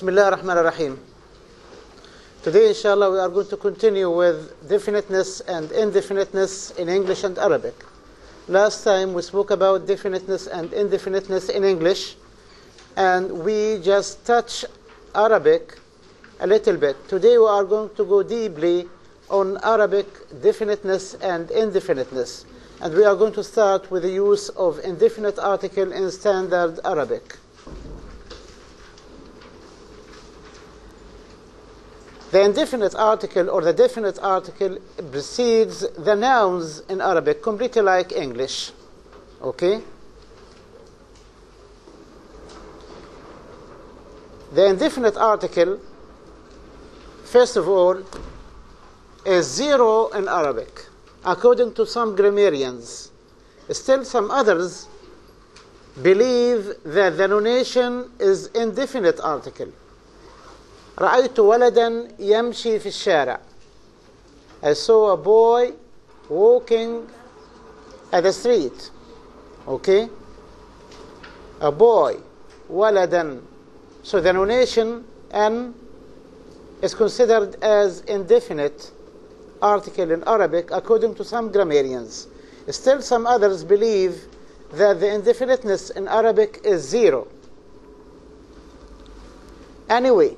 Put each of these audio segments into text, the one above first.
Bismillah ar-Rahman ar-Rahim. Today, inshallah, we are going to continue with definiteness and indefiniteness in English and Arabic. Last time we spoke about definiteness and indefiniteness in English, and we just touched Arabic a little bit. Today we are going to go deeply on Arabic definiteness and indefiniteness, and we are going to start with the use of indefinite article in standard Arabic. The indefinite article or the definite article precedes the nouns in Arabic, completely like English. Okay? The indefinite article, first of all, is zero in Arabic, according to some grammarians. Still, some others believe that the nonation is indefinite article. رأيت ولدا يمشي في الشارع. I saw a boy walking at the street. Okay? A boy, ولدا. So the nonation N is considered as indefinite article in Arabic according to some grammarians. Still, some others believe that the indefiniteness in Arabic is zero. Anyway,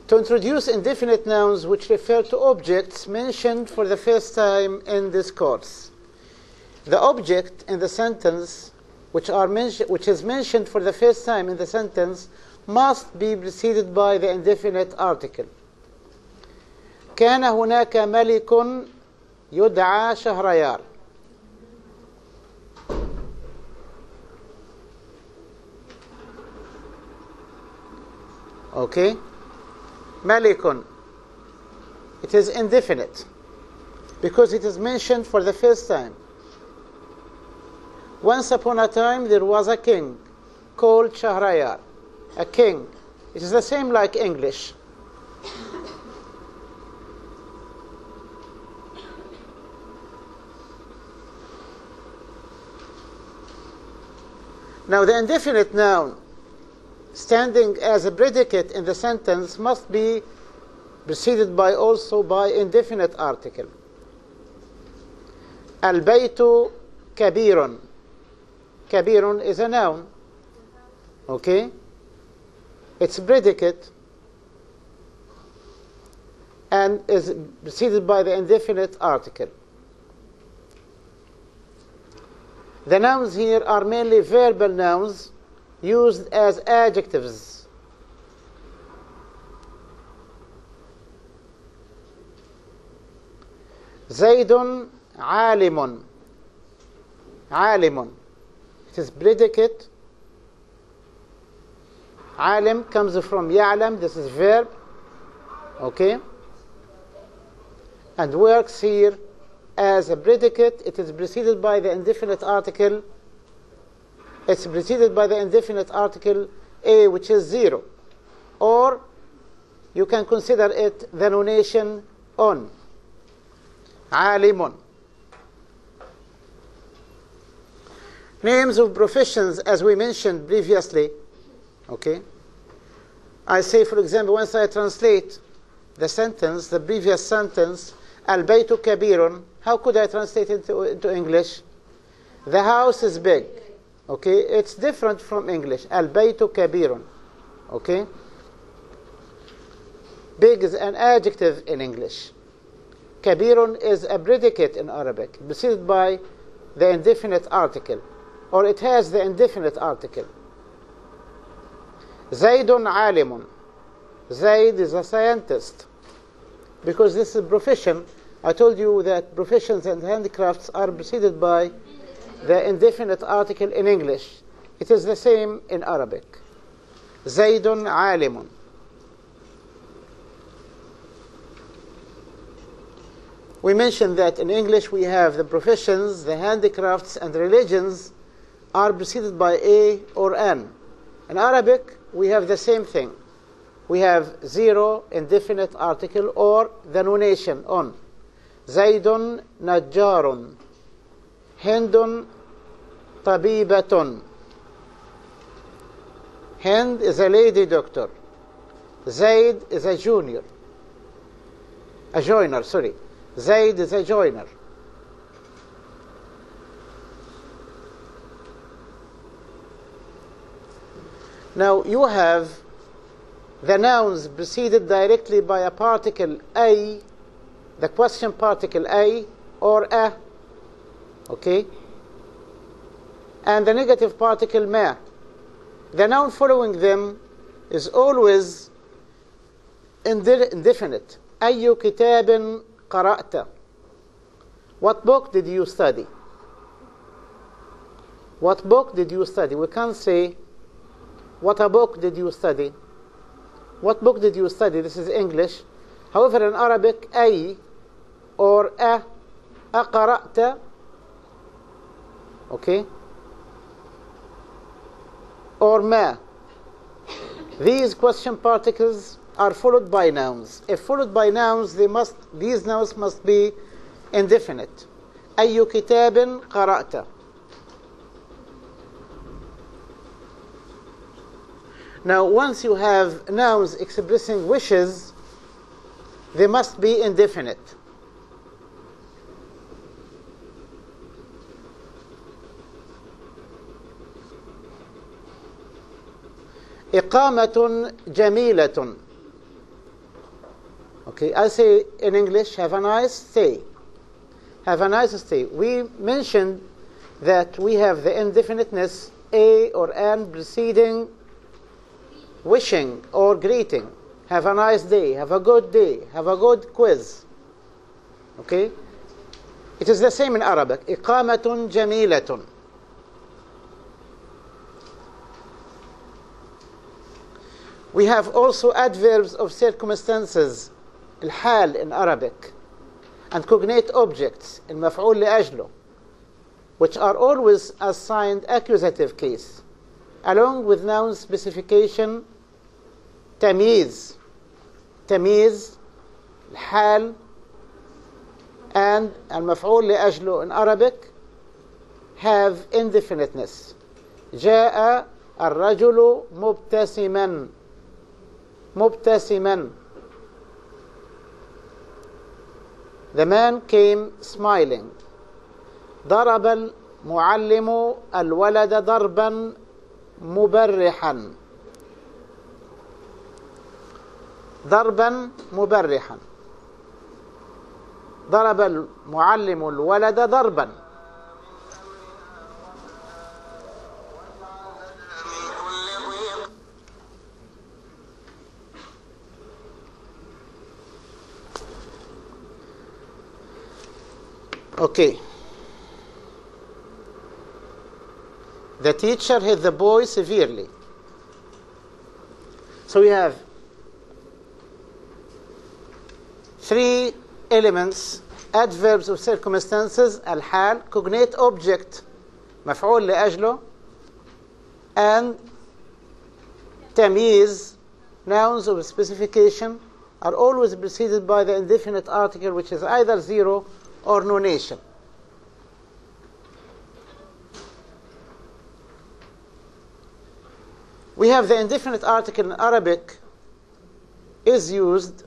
to introduce indefinite nouns which refer to objects mentioned for the first time in this course. The object in the sentence which is mentioned for the first time in the sentence must be preceded by the indefinite article. كان هناك ملك يدعى شهريار. Okay? Malikun. It is indefinite because it is mentioned for the first time. Once upon a time there was a king called Shahrayar. A king. It is the same like English. Now the indefinite noun standing as a predicate in the sentence must be preceded also by indefinite article. Al-baytu kabirun. Kabirun is a noun. Okay? It's predicate and is preceded by the indefinite article. The nouns here are mainly verbal nouns used as adjectives. Zaydun alimun. Alimun. It is predicate. Alim comes from ya'lam. This is verb. Okay? And works here as a predicate. It is preceded by the indefinite article. It's preceded by the indefinite article A, which is zero. Or you can consider it the nonation on. Alimun. Names of professions, as we mentioned previously. Okay? I say, for example, once I translate the sentence, the previous sentence, Al-baytu kabirun, how could I translate it into English? The house is big. Okay, it's different from English. Al-baytu kabirun. Okay? Big is an adjective in English. Kabirun is a predicate in Arabic, preceded by the indefinite article. Or it has the indefinite article. Zaydun alimun. Zayd is a scientist. Because this is a profession. I told you that professions and handicrafts are preceded by the indefinite article in English. It is the same in Arabic. Zaydun alimun. We mentioned that in English we have the professions, the handicrafts, and religions are preceded by A or N. In Arabic, we have the same thing. We have zero indefinite article or the nonation on. Zaydun najjarun. Hindun طبيبة. Hind is a lady doctor. Zaid is a joiner. Sorry. Zaid is a joiner. Now you have the nouns preceded directly by a particle a, the question particle a or a, okay? And the negative particle ma. The noun following them is always indefinite. أي كتاب قرأت? What book did you study? What book did you study? We can't say, what a book did you study? What book did you study? This is English. However, in Arabic, أي or أقرأت, okay? Or ma. These question particles are followed by nouns. If followed by nouns, these nouns must be indefinite. أي كتاب قرأت? Now, once you have nouns expressing wishes, they must be indefinite. إقامة جميلة. Okay, I say in English, have a nice stay. Have a nice stay. We mentioned that we have the indefiniteness a or an preceding wishing or greeting. Have a nice day. Have a good day. Have a good quiz. Okay? It is the same in Arabic. إقامة جميلة. We have also adverbs of circumstances, الحال in Arabic, and cognate objects, المفعول لأجله, which are always assigned accusative case, along with noun specification, تمييز, الحال, and المفعول لأجله in Arabic have indefiniteness. جاء الرجل مبتسما. The man came smiling. ضرب المعلم الولد ضربا مبرحا. ضربا مبرحا. ضرب المعلم الولد ضربا. Okay. The teacher hit the boy severely. So we have three elements: adverbs of circumstances, الحال, cognate object, مفعول لأجله, and تمييز, nouns of specification, are always preceded by the indefinite article, which is either zero or nonation. We have the indefinite article in Arabic is used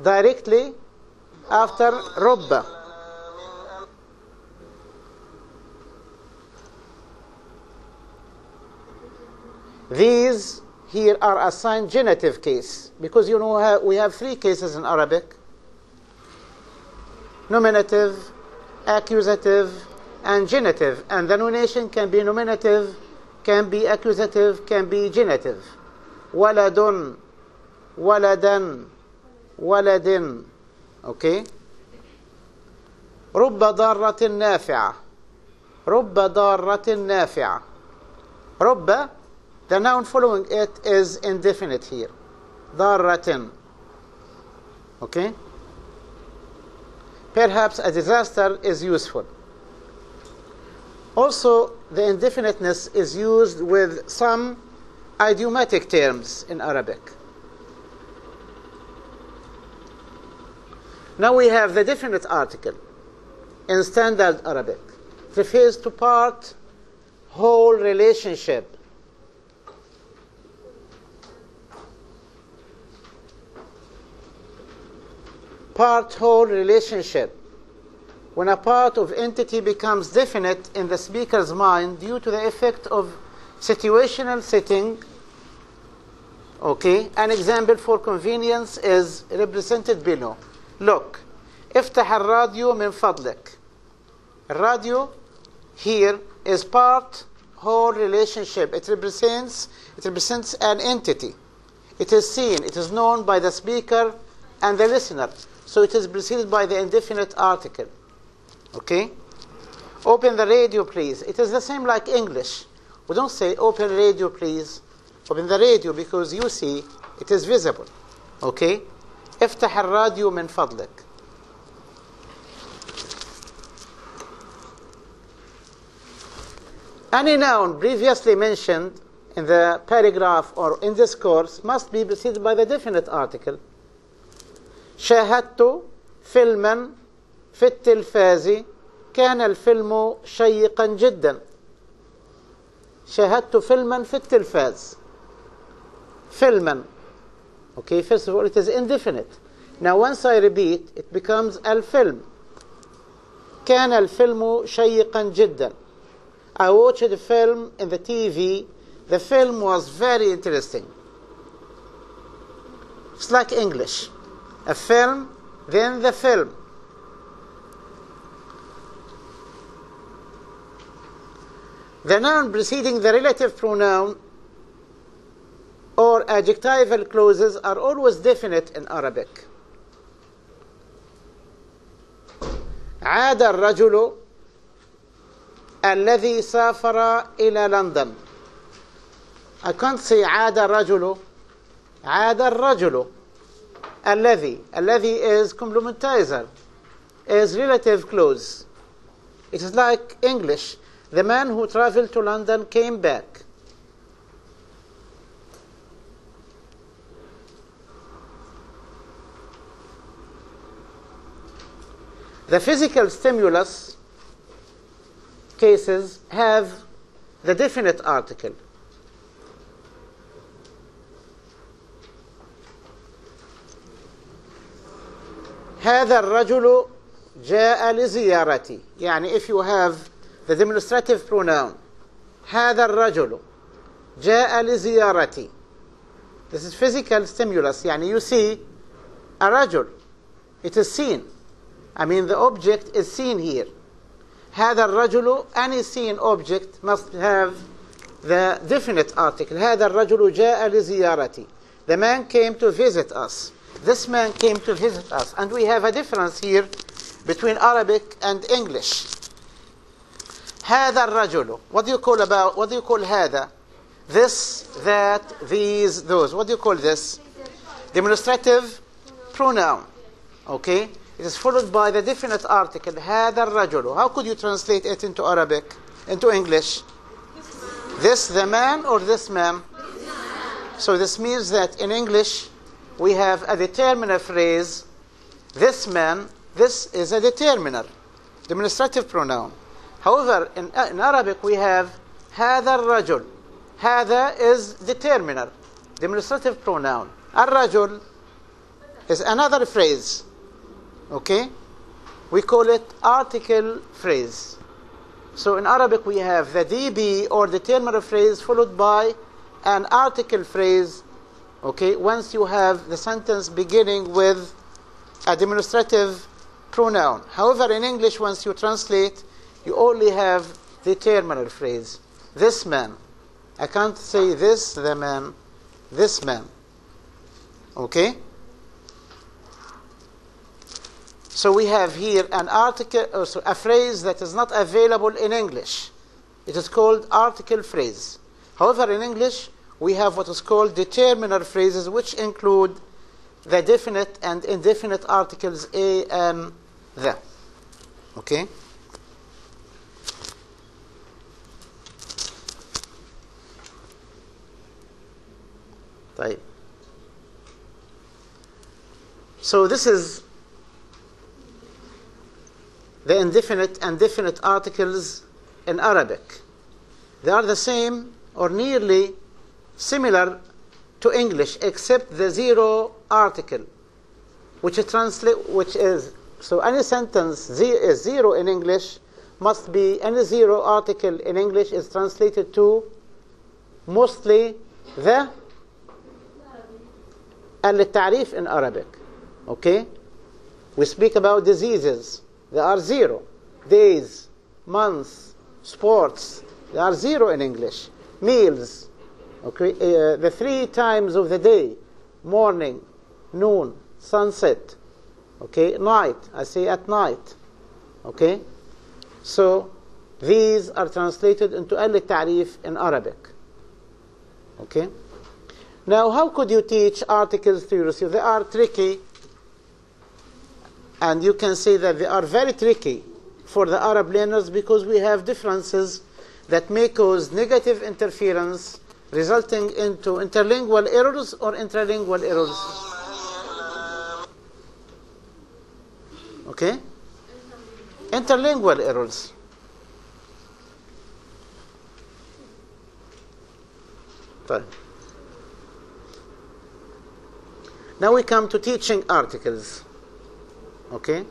directly after رب. These here are assigned genitive case, because you know we have three cases in Arabic: nominative, accusative, and genitive. And the nonation can be nominative, can be accusative, can be genitive. ولد, ولدا, ولد. Okay? رب ضارة نافعة. رب ضارة نافعة. رب, the noun following it is indefinite here. ضارة. Okay? Perhaps a disaster is useful. Also, the indefiniteness is used with some idiomatic terms in Arabic. Now we have the definite article in standard Arabic. It refers to part, whole relationship. part-whole relationship. When a part of entity becomes definite in the speaker's mind due to the effect of situational setting, okay, an example for convenience is represented below. Look, افتح الراديو من فضلك. الراديو here is part-whole relationship. It represents an entity. It is seen, it is known by the speaker and the listener. So it is preceded by the indefinite article. Okay? Open the radio, please. It is the same like English. We don't say open radio, please. Open the radio because you see it is visible. Okay? افتح الراديو من فضلك. Any noun previously mentioned in the paragraph or in this course must be preceded by the definite article. شاهدت فيلما في التلفاز كان الفيلم شيقا جدا. شاهدت فيلما في التلفاز. فيلما. Okay, first of all, it is indefinite. Now, once I repeat, it becomes الفيلم. كان الفيلم شيقا جدا. I watched a film in the TV. The film was very interesting. It's like English. A film, then the film. The noun preceding the relative pronoun or adjectival clauses are always definite in Arabic. عاد الرجل الذي سافر إلى لندن. I can't say عاد الرجل. عاد الرجل. الذي is complementizer, is relative clause. It is like English. The man who traveled to London came back. The physical stimulus cases have the definite article. هذا الرجل جاء لزيارتي. يعني if you have the demonstrative pronoun هذا الرجل جاء لزيارتي. This is physical stimulus. يعني you see a رجل. It is seen. I mean the object is seen here. هذا الرجل, any seen object must have the definite article. هذا الرجل جاء لزيارتي. The man came to visit us. This man came to visit us. And we have a difference here between Arabic and English. هذا الرجل. What do you call هذا? This, that, these, those. What do you call this? Demonstrative pronoun. Okay? It is followed by the definite article. هذا الرجل. How could you translate it into Arabic? Into English? This the man or this man? So this means that in English we have a determiner phrase. This man. This is a determiner. Demonstrative pronoun. However, in Arabic we have هذا الرجل. هذا is determiner. Demonstrative pronoun. الرجل is another phrase. Okay? We call it article phrase. So in Arabic we have the DB or determiner phrase followed by an article phrase. Okay? Once you have the sentence beginning with a demonstrative pronoun. However, in English, once you translate, you only have the determiner phrase. This man. I can't say this, the man. This man. Okay? So we have here an article, also a phrase that is not available in English. It is called article phrase. However, in English, we have what is called determiner phrases, which include the definite and indefinite articles a and the. Okay? طيب. So this is the indefinite and definite articles in Arabic. They are the same or nearly similar to English except the zero article. which is, so any sentence is zero in English must be, any zero article in English is translated to mostly the التعريف in Arabic. Okay? We speak about diseases. They are zero. Days, months, sports. They are zero in English. Meals. Okay? The 3 times of the day. Morning, noon, sunset. Okay? Night. I say at night. Okay? So, these are translated into التعريف in Arabic. Okay? Now, how could you teach articles to your students? They are tricky, and you can say that they are very tricky for the Arab learners because we have differences that may cause negative interference resulting into interlingual errors or intralingual errors. Okay? Interlingual errors. Fine. Now we come to teaching articles. Okay?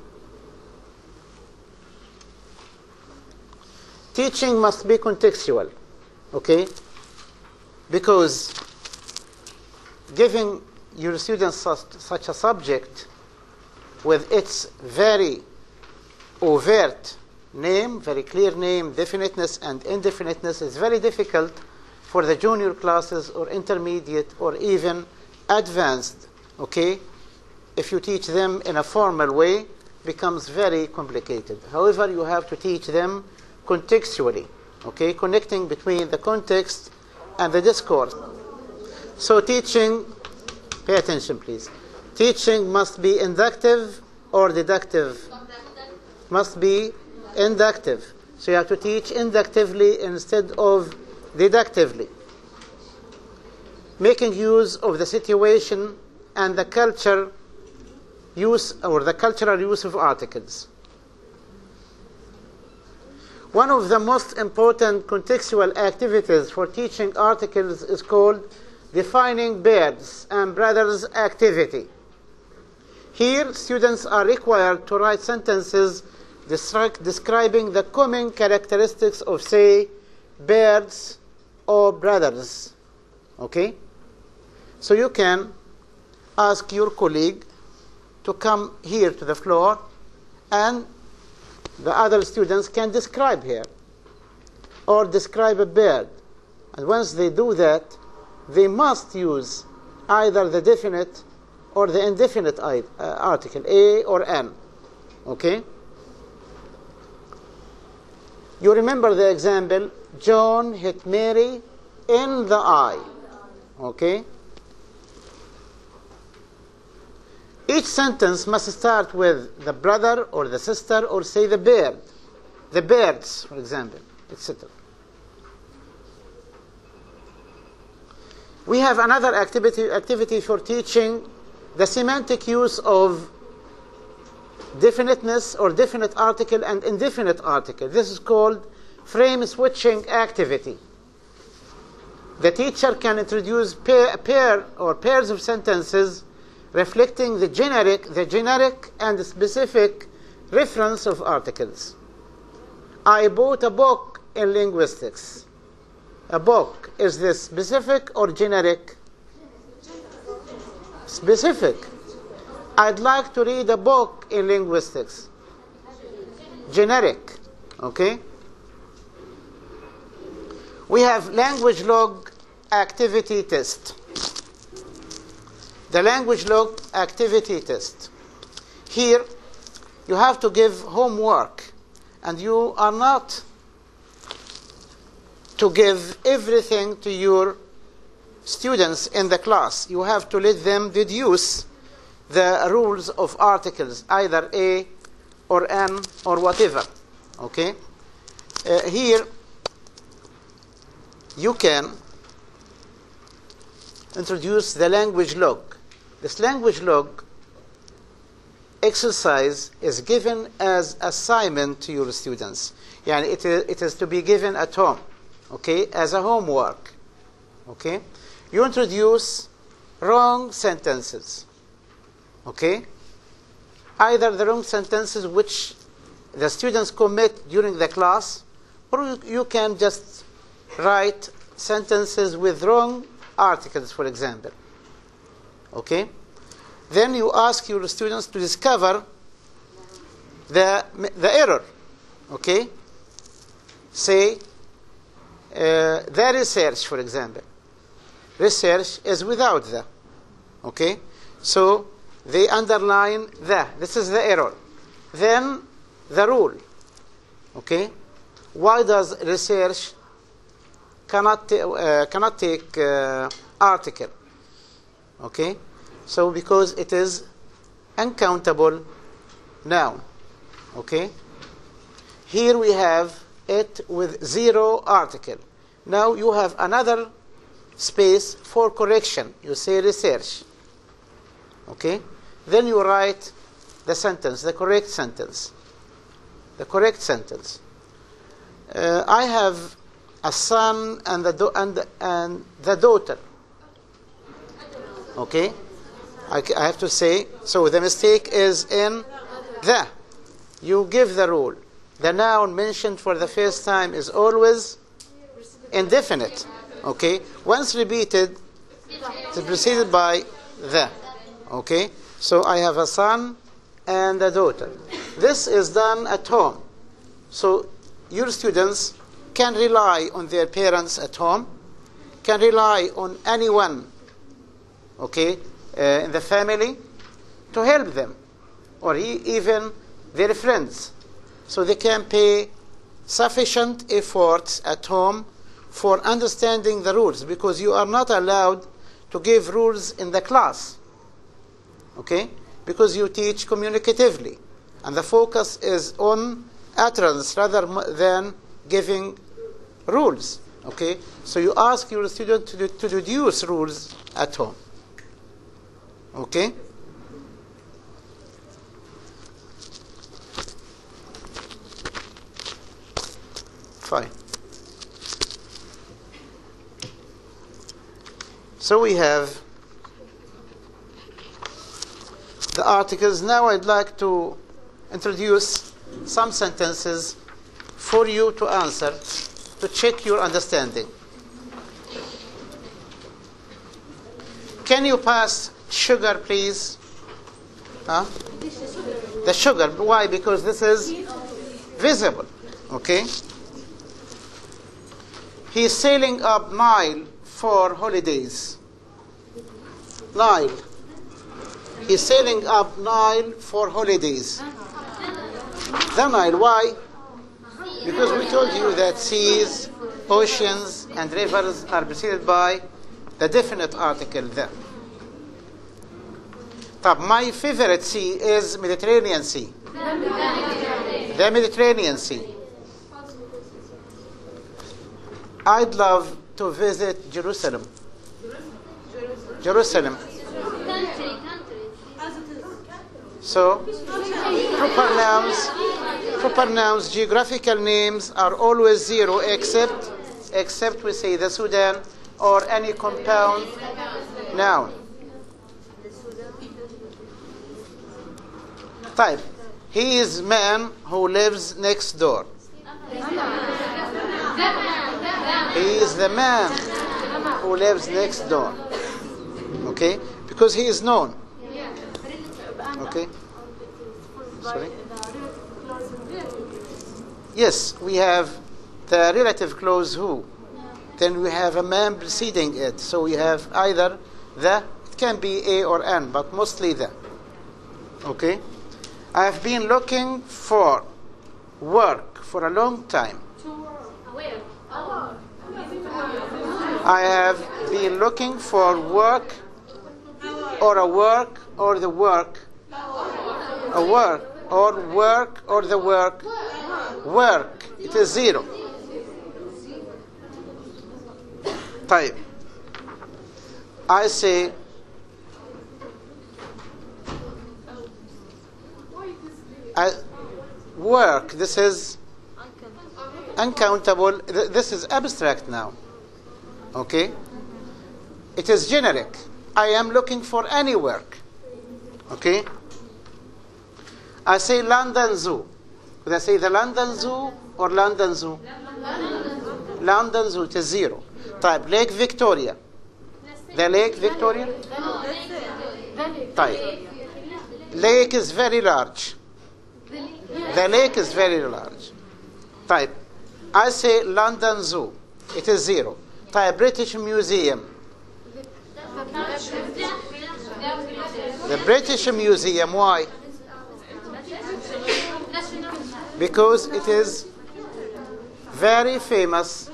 Teaching must be contextual. Okay? Because giving your students such a subject with its very overt name, very clear name, definiteness and indefiniteness is very difficult for the junior classes or intermediate or even advanced. Okay? If you teach them in a formal way, becomes very complicated. However, you have to teach them contextually. Okay? Connecting between the context and the discourse. So teaching, pay attention please. Teaching must be inductive or deductive. Must be inductive. So you have to teach inductively instead of deductively. Making use of the situation and the culture use or the cultural use of articles. One of the most important contextual activities for teaching articles is called defining birds and brothers activity. Here, students are required to write sentences describing the common characteristics of, say, birds or brothers. Okay? So you can ask your colleague to come here to the floor and the other students can describe here or describe a bird. And once they do that, they must use either the definite or the indefinite article, A or N. Okay? You remember the example, John hit Mary in the eye. Okay? Each sentence must start with the brother or the sister or say the bird. The birds, for example, etc. We have another activity for teaching the semantic use of definiteness or definite article and indefinite article. This is called frame switching activity. The teacher can introduce pair or pairs of sentences reflecting the generic and the specific reference of articles. I bought a book in linguistics. A book, is this specific or generic? Specific. I'd like to read a book in linguistics. Generic. Okay? We have language log activity test. The language log activity test. Here, you have to give homework, and you are not to give everything to your students in the class. You have to let them deduce the rules of articles, either A or N or whatever. Okay? Here, you can introduce the language log. This language log exercise is given as assignment to your students. Yani it is to be given at home, okay, as a homework. Okay? You introduce wrong sentences. Okay? either the wrong sentences which the students commit during the class, or you can just write sentences with wrong articles, for example. Okay? Then you ask your students to discover the error. Okay? Say, the research, for example. Research is without the. Okay? So they underline the. This is the error. Then the rule. Okay? Why does research cannot take article? Okay? So because it is uncountable noun. Okay? Here we have it with 0 article. Now you have another space for correction. You say research. Okay? Then you write the sentence, the correct sentence. The correct sentence. I have a son and the daughter. Okay? I have to say, so the mistake is in the. You give the rule. The noun mentioned for the first time is always indefinite. Okay? Once repeated, it is preceded by the. Okay? So I have a son and a daughter. This is done at home. So your students can rely on their parents at home, can rely on anyone, okay, in the family to help them, or even their friends. So they can pay sufficient efforts at home for understanding the rules, because you are not allowed to give rules in the class. Okay? Because you teach communicatively, and the focus is on utterance rather than giving rules. Okay? So you ask your student to deduce rules at home. Okay? Fine. So we have the articles. Now I'd like to introduce some sentences for you to answer, to check your understanding. Can you pass sugar, please? Huh? The sugar. Why? Because this is visible. Okay? He's sailing up Nile for holidays. Nile. He's sailing up Nile for holidays. The Nile. Why? Because we told you that seas, oceans, and rivers are preceded by the definite article the. My favorite sea is Mediterranean Sea. The Mediterranean Sea. I'd love to visit Jerusalem. Jerusalem. So, proper nouns, geographical names are always 0 except we say the Sudan or any compound noun. Type. He is man who lives next door. He is the man who lives next door. Okay? Because he is known. Okay? Sorry? Yes, we have the relative clause who. Then we have a man preceding it. So we have either the, it can be a or an, but mostly the. Okay? I have been looking for work for a long time. I have been looking for work or a work or the work. A work or work or the work. Work. It is 0. Type. I say work. This is uncountable. This is abstract now. Okay? It is generic. I am looking for any work. Okay? I say London Zoo. Could I say the London Zoo or London Zoo? London Zoo, it is 0. طيب Lake Victoria. The Lake Victoria? طيب Lake is very large. The lake is very large. طيب I say London Zoo. It is 0. طيب British Museum. The British Museum, why? Because it is very famous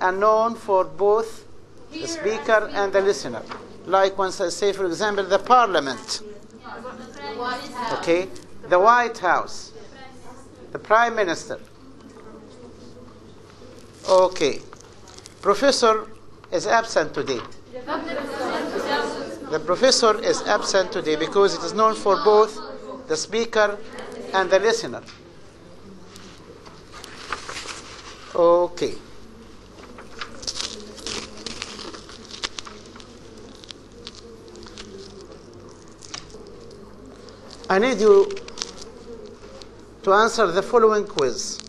and known for both the speaker and the listener. Like once I say, for example, the Parliament. Okay? The White House. The Prime Minister. Okay. Professor is absent today. The professor is absent today because it is known for both the speaker and the listener. Okay. I need you to answer the following quiz.